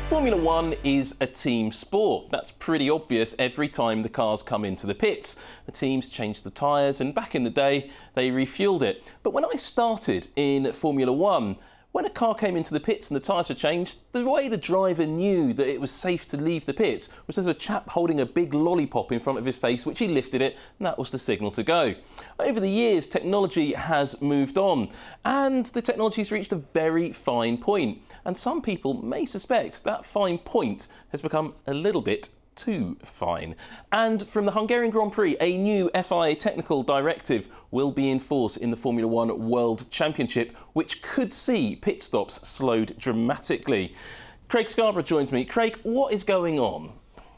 Formula One is a team sport. That's pretty obvious every time the cars come into the pits. The teams change the tyres, and back in the day, they refueled it. But when I started in Formula One, when a car came into the pits and the tyres were changed, the way the driver knew that it was safe to leave the pits was there was a chap holding a big lollipop in front of his face, which he lifted it, and that was the signal to go. Over the years, technology has moved on, and the technology's reached a very fine point. And some people may suspect that fine point has become a little bit too fine. And from the Hungarian Grand Prix, a new FIA Technical Directive will be in force in the Formula One World Championship, which could see pit stops slowed dramatically. Craig Scarborough joins me. Craig, what is going on?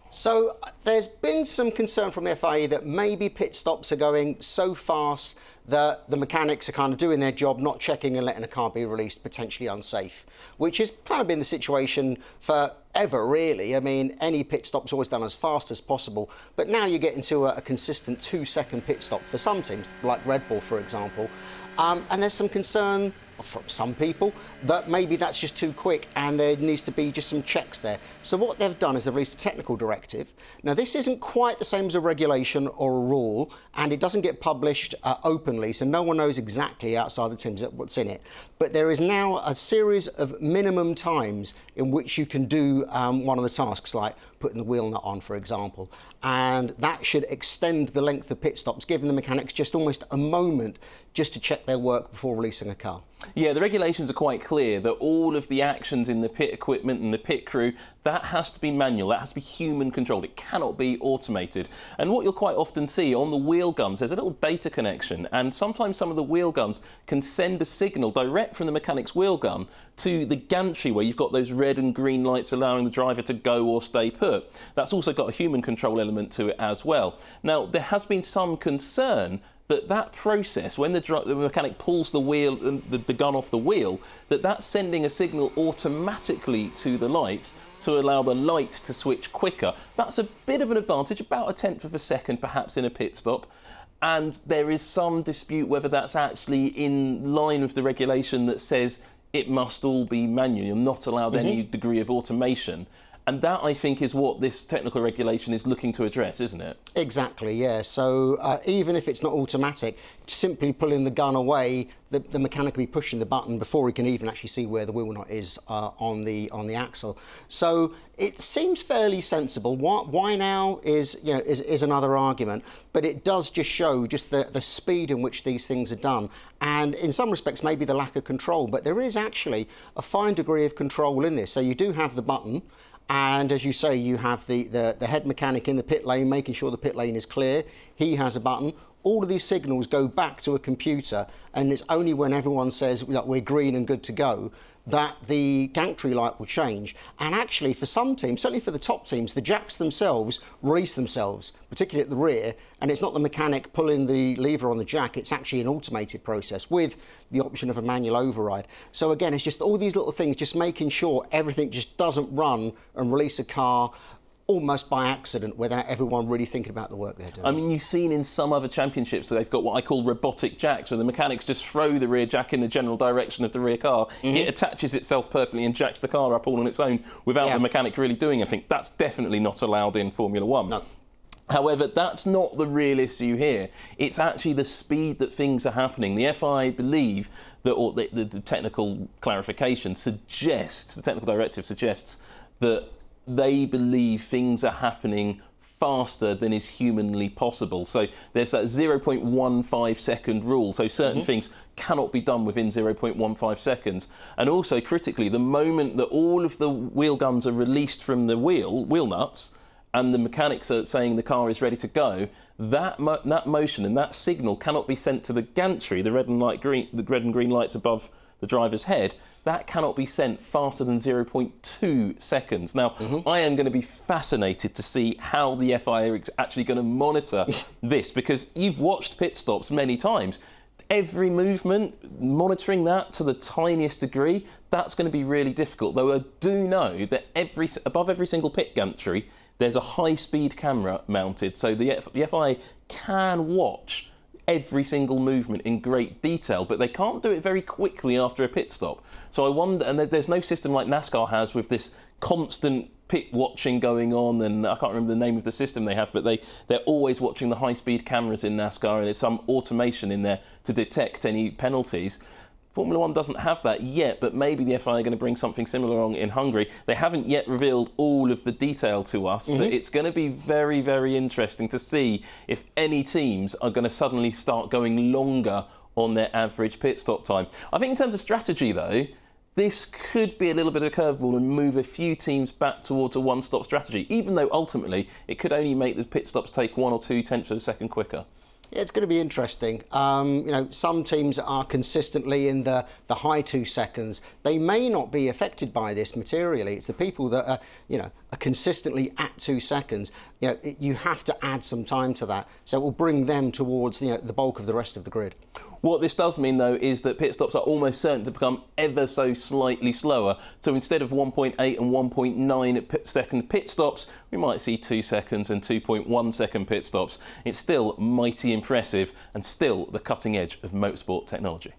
So there's been some concern from the FIA that maybe pit stops are going so fast that the mechanics are kind of doing their job, not checking and letting a car be released potentially unsafe, which has kind of been the situation forever, really. I mean, any pit stop's always done as fast as possible, but now you get into a consistent 2-second pit stop for some teams, like Red Bull, for example, and there's some concern from some people that maybe that's just too quick and there needs to be just some checks there. So what they've done is they've released a technical directive. Now, this isn't quite the same as a regulation or a rule, and it doesn't get published openly, so no one knows exactly outside the teams what's in it. But there is now a series of minimum times in which you can do one of the tasks, like putting the wheel nut on, for example. And that should extend the length of pit stops, giving the mechanics just almost a moment just to check their work before releasing a car. Yeah, the regulations are quite clear that all of the actions in the pit equipment and the pit crew, that has to be manual, that has to be human controlled. It cannot be automated. And what you'll quite often see on the wheel guns, there's a little data connection, and sometimes some of the wheel guns can send a signal direct from the mechanic's wheel gun to the gantry, where you've got those red and green lights allowing the driver to go or stay put. That's also got a human control element to it as well. Now, there has been some concern that process, when the mechanic pulls the wheel, the gun off the wheel, that's sending a signal automatically to the lights to allow the light to switch quicker. That's a bit of an advantage, about a tenth of a second perhaps in a pit stop. And there is some dispute whether that's actually in line with the regulation that says it must all be manual. You're not allowed any degree of automation. And that, I think, is what this technical regulation is looking to address, isn't it? Exactly, yeah. So even if it's not automatic, simply pulling the gun away, the mechanic will be pushing the button before he can even actually see where the wheel nut is on the axle. So it seems fairly sensible. Why now is another argument, but it does just show just the speed in which these things are done, and in some respects maybe the lack of control. But there is actually a fine degree of control in this. So you do have the button. And as you say, you have the head mechanic in the pit lane, making sure the pit lane is clear. He has a button. All of these signals go back to a computer, and it's only when everyone says that we're green and good to go that the gantry light will change. And actually, for some teams, certainly for the top teams, the jacks themselves release themselves, particularly at the rear, and it's not the mechanic pulling the lever on the jack, it's actually an automated process with the option of a manual override. So again, it's just all these little things, just making sure everything just doesn't run and release a car almost by accident without everyone really thinking about the work they're doing. I mean, you've seen in some other championships that they've got what I call robotic jacks, where the mechanics just throw the rear jack in the general direction of the rear car. It attaches itself perfectly and jacks the car up all on its own without the mechanic really doing anything. That's definitely not allowed in Formula One. No. However, that's not the real issue here. It's actually the speed that things are happening. The FIA believe that, or the technical clarification suggests, the technical directive suggests that they believe things are happening faster than is humanly possible. So there's that 0.15 second rule. So certain things cannot be done within 0.15 seconds. And also, critically, the moment that all of the wheel guns are released from the wheel nuts, and the mechanics are saying the car is ready to go, that motion and that signal cannot be sent to the gantry, the red and green lights above the driver's head. That cannot be sent faster than 0.2 seconds. Now, I am going to be fascinated to see how the FIA are actually going to monitor this, because you've watched pit stops many times. Every movement, monitoring that to the tiniest degree, that's going to be really difficult. Though I do know that above every single pit gantry, there's a high-speed camera mounted, so the FIA can watch every single movement in great detail, but they can't do it very quickly after a pit stop. So I wonder, and there's no system like NASCAR has with this constant pit watching going on, and I can't remember the name of the system they have, but they're always watching the high-speed cameras in NASCAR, and there's some automation in there to detect any penalties. Formula One doesn't have that yet, but maybe the FIA are going to bring something similar along in Hungary. They haven't yet revealed all of the detail to us, but it's going to be very, very interesting to see if any teams are going to suddenly start going longer on their average pit stop time. I think in terms of strategy, though, this could be a little bit of a curveball and move a few teams back towards a one-stop strategy, even though ultimately it could only make the pit stops take 1 or 2 tenths of a second quicker. It's going to be interesting. Some teams are consistently in the high 2 seconds. They may not be affected by this materially. It's the people that are consistently at 2 seconds. You have to add some time to that. So it will bring them towards the bulk of the rest of the grid. What this does mean, though, is that pit stops are almost certain to become ever so slightly slower. So instead of 1.8 and 1.9 second pit stops, we might see 2 seconds and 2.1 second pit stops. It's still mighty impressive and still the cutting edge of motorsport technology.